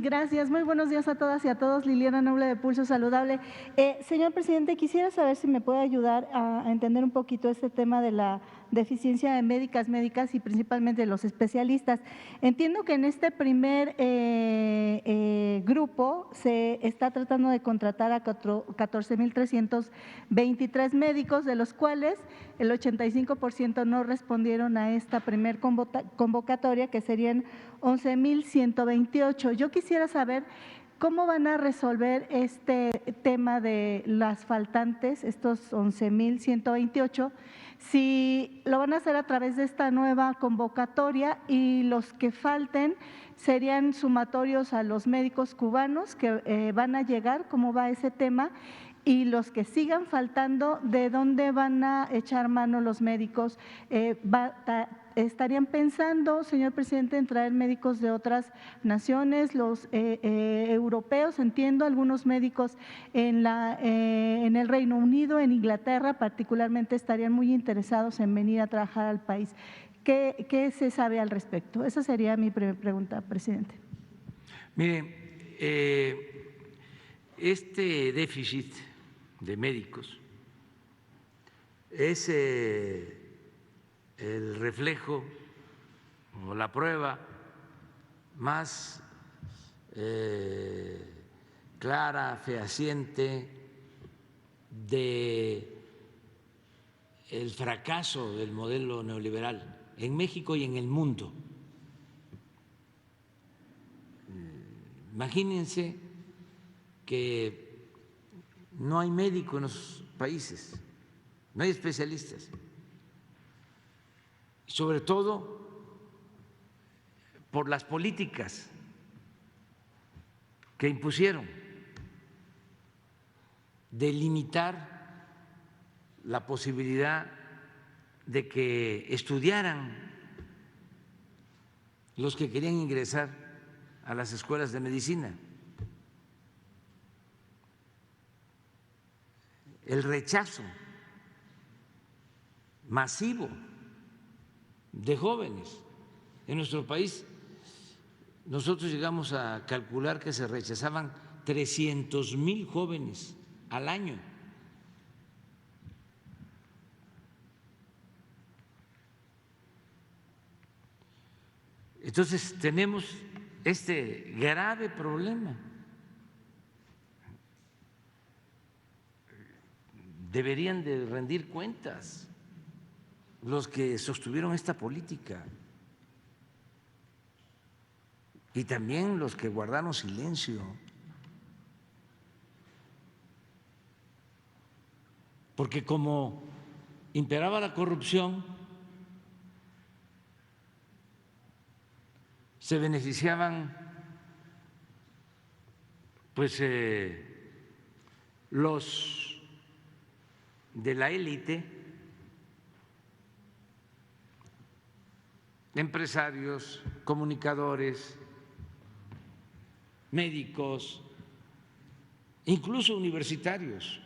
Gracias, muy buenos días a todas y a todos. Liliana Noble de Pulso Saludable. Señor presidente, quisiera saber si me puede ayudar a entender un poquito este tema de la deficiencia de médicas y principalmente de los especialistas. Entiendo que en este primer grupo se está tratando de contratar a 14,323 médicos, de los cuales el 85% no respondieron a esta primer convocatoria, que serían 11,128. Yo quisiera saber cómo van a resolver este tema de las faltantes, estos 11,128, si lo van a hacer a través de esta nueva convocatoria y los que falten serían sumatorios a los médicos cubanos que van a llegar, cómo va ese tema, y los que sigan faltando, ¿de dónde van a echar mano los médicos? ¿Estarían pensando, señor presidente, en traer médicos de otras naciones, los europeos? Entiendo, algunos médicos en el Reino Unido, en Inglaterra particularmente, estarían muy interesados en venir a trabajar al país. ¿Qué se sabe al respecto? Esa sería mi primera pregunta, presidente. Mire, este déficit de médicos es el reflejo o la prueba más clara, fehaciente de el fracaso del modelo neoliberal en México y en el mundo. Imagínense que no hay médico en los países, no hay especialistas, sobre todo por las políticas que impusieron de limitar la posibilidad de que estudiaran los que querían ingresar a las escuelas de medicina. El rechazo masivo de jóvenes en nuestro país. Nosotros llegamos a calcular que se rechazaban 300,000 jóvenes al año. Entonces tenemos este grave problema. Deberían de rendir cuentas los que sostuvieron esta política y también los que guardaron silencio, porque como imperaba la corrupción, se beneficiaban pues los de la élite, empresarios, comunicadores, médicos, incluso universitarios,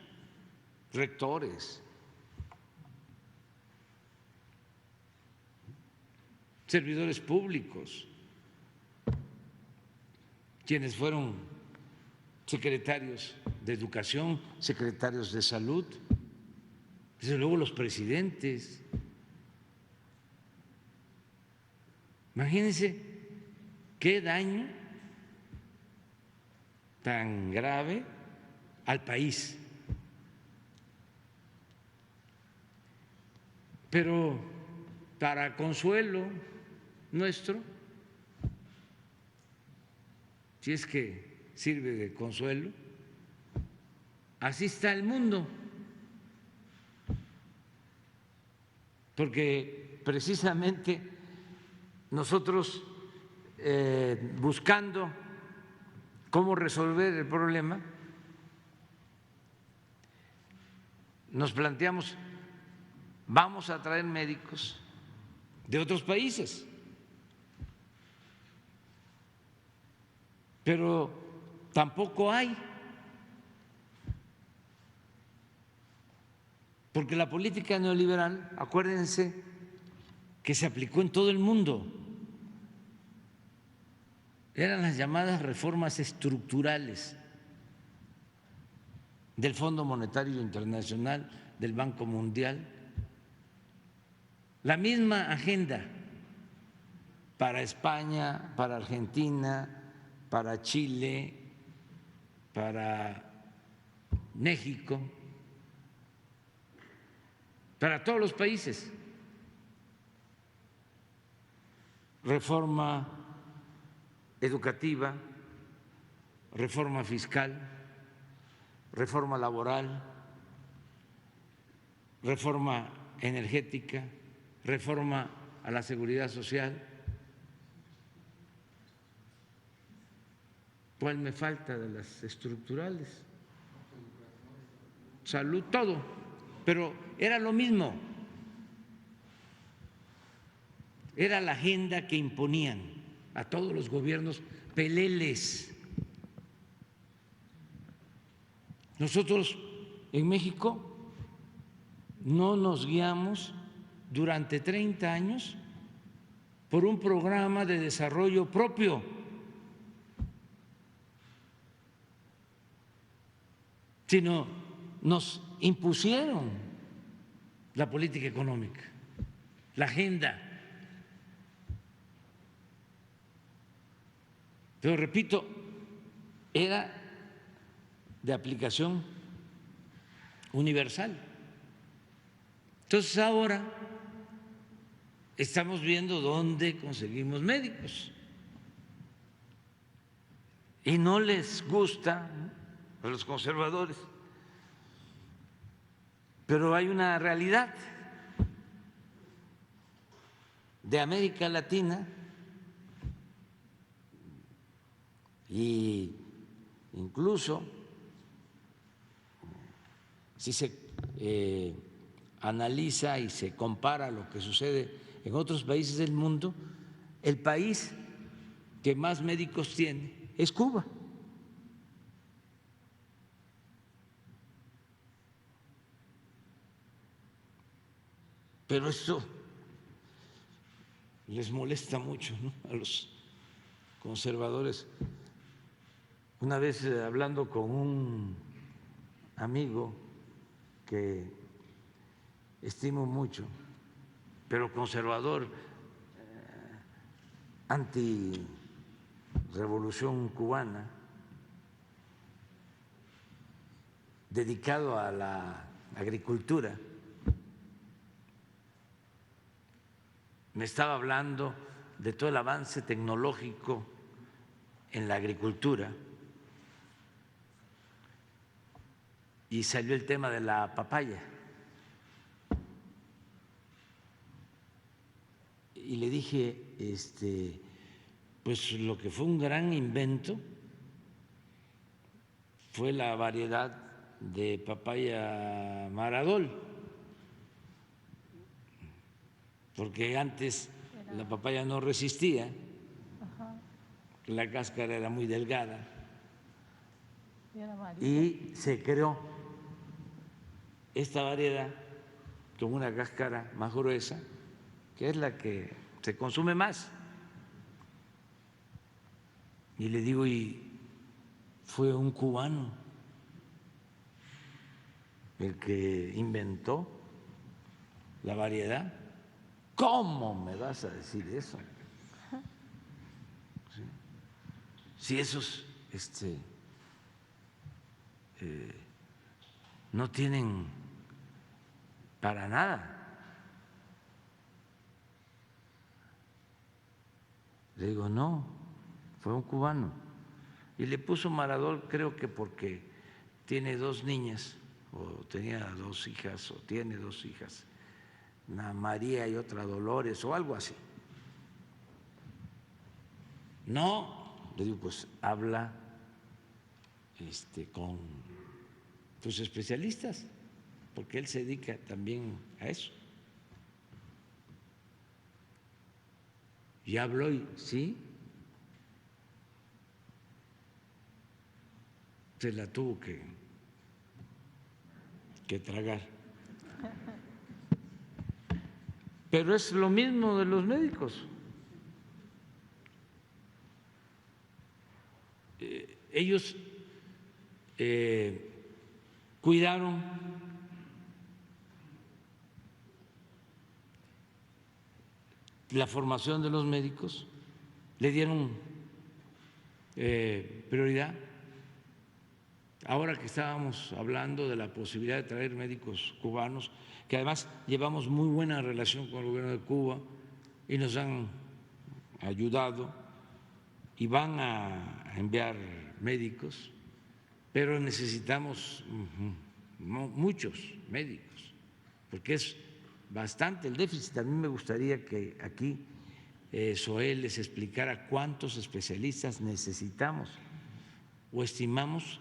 rectores, servidores públicos, quienes fueron secretarios de Educación, secretarios de Salud, desde luego los presidentes. Imagínense qué daño tan grave al país. Pero para consuelo nuestro, si es que sirve de consuelo, así está el mundo, porque precisamente nosotros buscando cómo resolver el problema, nos planteamos, vamos a traer médicos de otros países, pero tampoco hay, porque la política neoliberal, acuérdense que se aplicó en todo el mundo. eran las llamadas reformas estructurales del Fondo Monetario Internacional, del Banco Mundial, la misma agenda para España, para Argentina, para Chile, para México, para todos los países. Reforma educativa, reforma fiscal, reforma laboral, reforma energética, reforma a la seguridad social. ¿Cuál me falta de las estructurales? Salud, todo, pero era lo mismo. Era la agenda que imponían a todos los gobiernos peleles. Nosotros en México no nos guiamos durante 30 años por un programa de desarrollo propio, sino nos impusieron la política económica, la agenda. Pero repito, era de aplicación universal. Entonces ahora estamos viendo dónde conseguimos médicos y no les gusta, ¿no?, a los conservadores, pero hay una realidad de América Latina y incluso si se analiza y se compara lo que sucede en otros países del mundo, el país que más médicos tiene es Cuba. Pero esto les molesta mucho, ¿no?, a los conservadores. Una vez hablando con un amigo que estimo mucho, pero conservador, anti-revolución cubana, dedicado a la agricultura, me estaba hablando de todo el avance tecnológico en la agricultura y salió el tema de la papaya. Y le dije, pues lo que fue un gran invento fue la variedad de papaya Maradol, porque antes la papaya no resistía, la cáscara era muy delgada y se creó esta variedad con una cáscara más gruesa, que es la que se consume más. Y le digo, y fue un cubano el que inventó la variedad. ¿Cómo me vas a decir eso? Si esos no tienen para nada. Le digo, no, fue un cubano. Y le puso Maradol, creo que porque tiene 2 niñas, o tenía 2 hijas, o tiene 2 hijas, una María y otra Dolores, o algo así. No, le digo, pues habla con tus especialistas, porque él se dedica también a eso. Y habló y sí, se la tuvo que tragar. Pero es lo mismo de los médicos. ellos cuidaron la formación de los médicos, le dieron prioridad. Ahora que estábamos hablando de la posibilidad de traer médicos cubanos, que además llevamos muy buena relación con el gobierno de Cuba y nos han ayudado y van a enviar médicos, pero necesitamos muchos médicos, porque es bastante el déficit. A mí me gustaría que aquí Zoé les explicara cuántos especialistas necesitamos o estimamos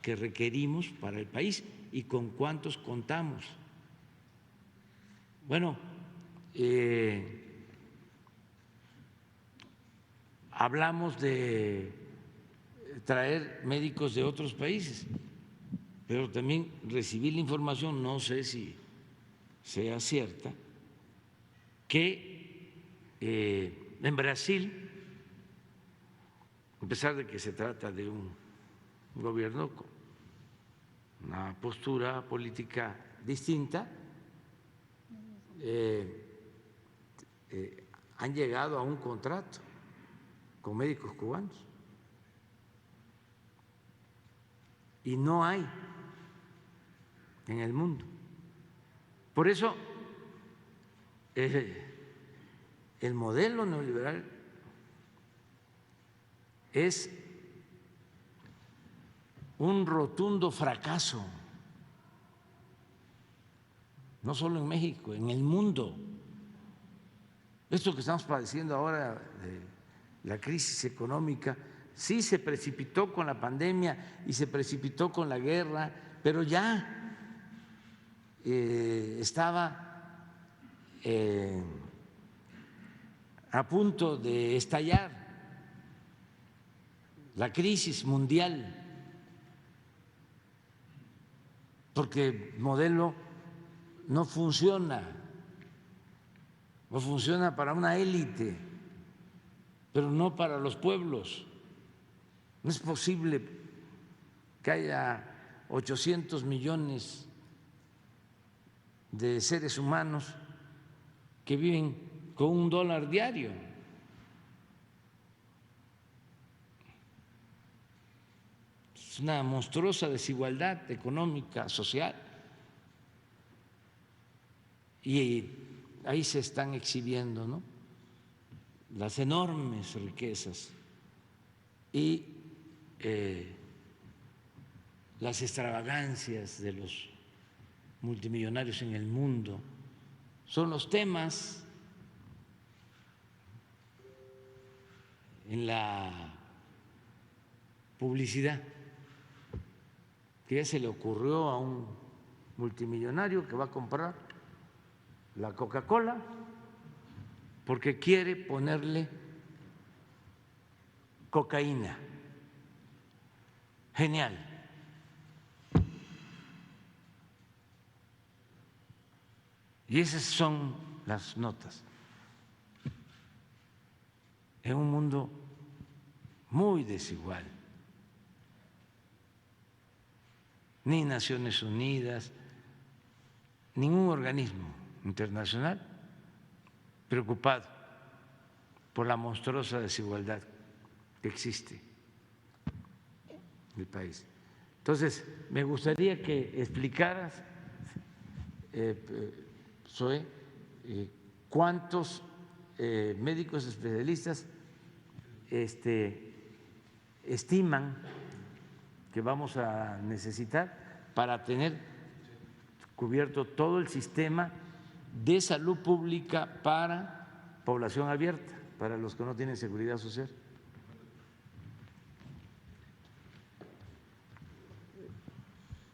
que requerimos para el país y con cuántos contamos. Bueno, hablamos de traer médicos de otros países, pero también recibí la información, no sé si sea cierta, que en Brasil, a pesar de que se trata de un gobierno con una postura política distinta, han llegado a un contrato con médicos cubanos y no hay en el mundo. Por eso el modelo neoliberal es un rotundo fracaso, no solo en México, en el mundo. Esto que estamos padeciendo ahora, la crisis económica, sí se precipitó con la pandemia y se precipitó con la guerra, pero ya estaba a punto de estallar la crisis mundial, porque el modelo no funciona para una élite, pero no para los pueblos. No es posible que haya 800 millones de seres humanos que viven con $1 diario. Es una monstruosa desigualdad económica, social. Y ahí se están exhibiendo, ¿no?, las enormes riquezas y las extravagancias de los multimillonarios en el mundo. Son los temas en la publicidad que ya se le ocurrió a un multimillonario que va a comprar la Coca-Cola porque quiere ponerle cocaína. Genial. Y esas son las notas. En un mundo muy desigual. Ni Naciones Unidas, ningún organismo internacional preocupado por la monstruosa desigualdad que existe en el país. Entonces, me gustaría que explicaras, Zoé, cuántos médicos especialistas estiman que vamos a necesitar para tener cubierto todo el sistema de salud pública para población abierta, para los que no tienen seguridad social.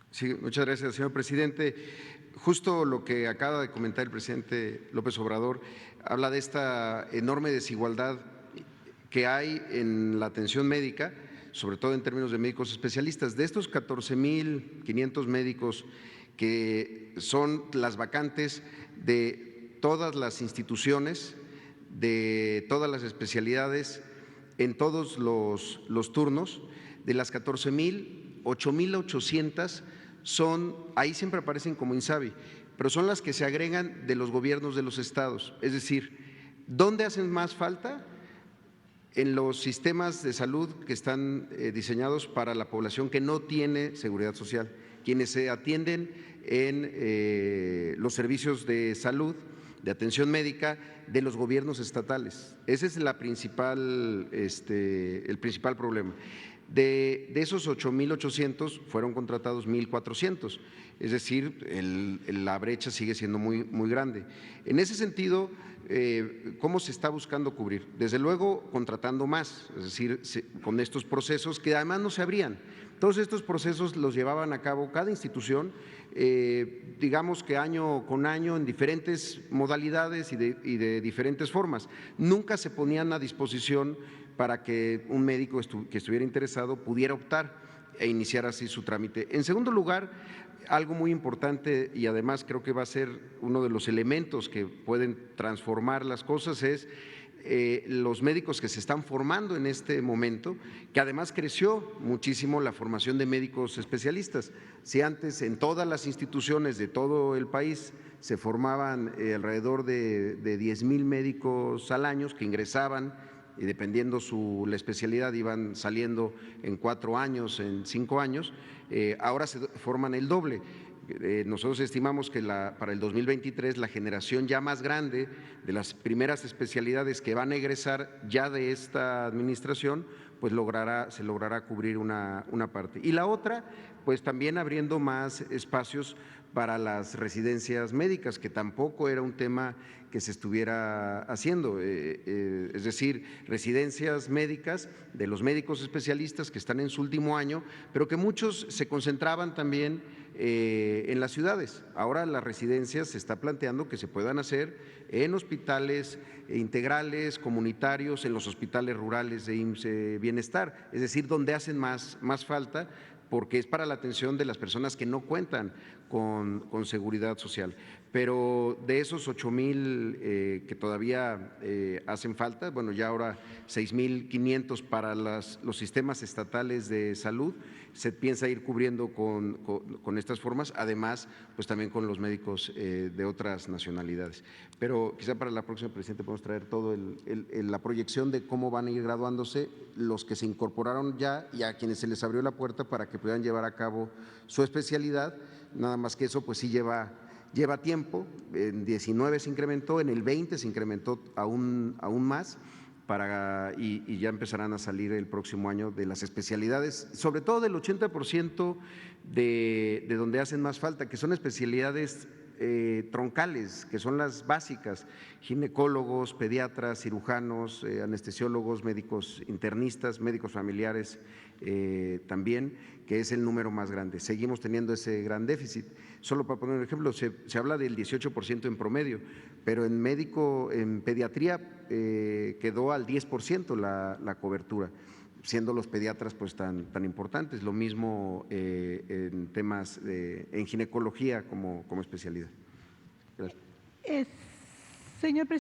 Sí, muchas gracias, señor presidente. Justo lo que acaba de comentar el presidente López Obrador habla de esta enorme desigualdad que hay en la atención médica, sobre todo en términos de médicos especialistas. De estos 14.500 médicos que son las vacantes de todas las instituciones, de todas las especialidades, en todos los turnos. De las 14,000, 8,800 son, ahí siempre aparecen como INSABI, pero son las que se agregan de los gobiernos de los estados. Es decir, ¿dónde hacen más falta? En los sistemas de salud que están diseñados para la población que no tiene seguridad social, quienes se atienden en los servicios de salud, de atención médica de los gobiernos estatales. Ese es el principal problema. De esos 8,800 fueron contratados 1,400, es decir, la brecha sigue siendo muy grande. En ese sentido, ¿cómo se está buscando cubrir? Desde luego contratando más, es decir, con estos procesos que además no se abrían. Todos estos procesos los llevaban a cabo cada institución, digamos que año con año en diferentes modalidades y de diferentes formas. Nunca se ponían a disposición para que un médico que estuviera interesado pudiera optar e iniciar así su trámite. En segundo lugar, algo muy importante y además creo que va a ser uno de los elementos que pueden transformar las cosas es los médicos que se están formando en este momento, que además creció muchísimo la formación de médicos especialistas. Si antes en todas las instituciones de todo el país se formaban alrededor de 10,000 médicos al año que ingresaban y dependiendo la especialidad iban saliendo en 4 años, en 5 años, ahora se forman el doble. Nosotros estimamos que para el 2023 la generación ya más grande de las primeras especialidades que van a egresar ya de esta administración, pues se logrará cubrir una parte. Y la otra, pues también abriendo más espacios para las residencias médicas, que tampoco era un tema que se estuviera haciendo, es decir, residencias médicas de los médicos especialistas que están en su último año, pero que muchos se concentraban también en las ciudades. Ahora las residencias se está planteando que se puedan hacer en hospitales integrales, comunitarios, en los hospitales rurales de IMSS Bienestar, es decir, donde hacen más falta, porque es para la atención de las personas que no cuentan con seguridad social. Pero de esos 8,000 que todavía hacen falta, bueno, ya ahora 6,500 para los sistemas estatales de salud, se piensa ir cubriendo con estas formas, además, pues también con los médicos de otras nacionalidades. Pero quizá para la próxima, presidente, podemos traer todo la proyección de cómo van a ir graduándose los que se incorporaron ya y a quienes se les abrió la puerta para que puedan llevar a cabo su especialidad. Nada más que eso, pues sí lleva tiempo. En 19 se incrementó, en el 20 se incrementó aún más. Y ya empezarán a salir el próximo año de las especialidades, sobre todo del 80% de donde hacen más falta, que son especialidades troncales, que son las básicas: ginecólogos, pediatras, cirujanos, anestesiólogos, médicos internistas, médicos familiares también, que es el número más grande. Seguimos teniendo ese gran déficit. Solo para poner un ejemplo, se habla del 18% en promedio, pero en pediatría quedó al 10% la cobertura, siendo los pediatras pues tan importantes. Lo mismo en temas en ginecología como especialidad. Gracias. Señor presidente.